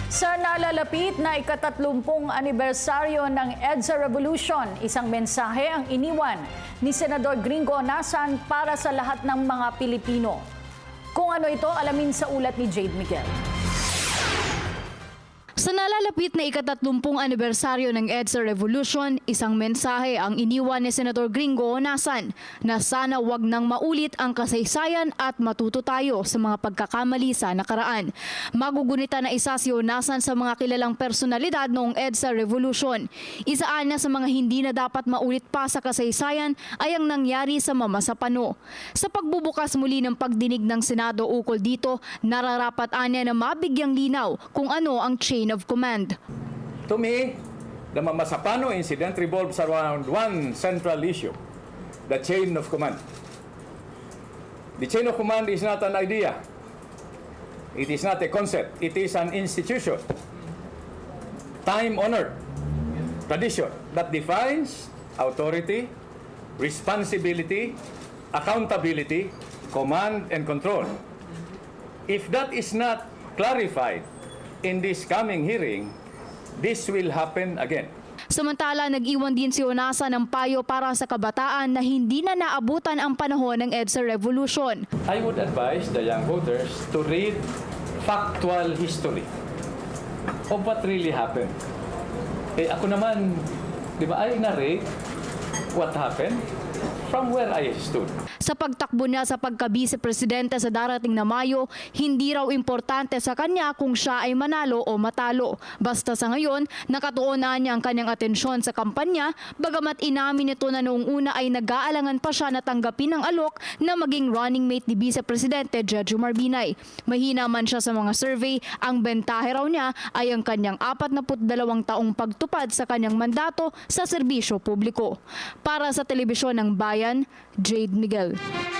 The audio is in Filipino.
Sa nalalapit na ika-30 anibersaryo ng EDSA Revolution, isang mensahe ang iniwan ni Senador Gringo Honasan para sa lahat ng mga Pilipino. Kung ano ito, alamin sa ulat ni Jade Miguel. Sa nalalapit na ika-30 anibersaryo ng EDSA Revolution, isang mensahe ang iniwan ni Senador Gringo Honasan na sana wag nang maulit ang kasaysayan at matuto tayo sa mga pagkakamali sa nakaraan. Magugunita na isa si Honasan sa mga kilalang personalidad noong EDSA Revolution. Isaan na sa mga hindi na dapat maulit pa sa kasaysayan ay ang nangyari sa Mama Sapano. Sa pagbubukas muli ng pagdinig ng Senado ukol dito, nararapat anya na mabigyang linaw kung ano ang chain of command. To me, the Mama Sapano incident revolves around one central issue, the chain of command. The chain of command is not an idea. It is not a concept. It is an institution. Time-honored tradition that defines authority, responsibility, accountability, command, and control. If that is not clarified in this coming hearing, this will happen again. Samantala, nag-iwan din si Honasan ng payo para sa kabataan na hindi na naabutan ang panahon ng EDSA Revolution. I would advise the young voters to read factual history of what really happened. Ako naman, di ba, I narrate what happened from where I stood. Sa pagtakbo niya sa pagka-vice-presidente sa darating na Mayo, hindi raw importante sa kanya kung siya ay manalo o matalo. Basta sa ngayon, nakatuon na niya ang kanyang atensyon sa kampanya, bagamat inamin nito na noong una ay nag-aalangan pa siya na tanggapin ang alok na maging running mate ni Vice-Presidente Jojo Marbinay. Mahina man siya sa mga survey, ang bentahe raw niya ay ang kanyang 42 taong pagtupad sa kanyang mandato sa serbisyo publiko. Para sa Telebisyon ng Bayan, Jade Miguel.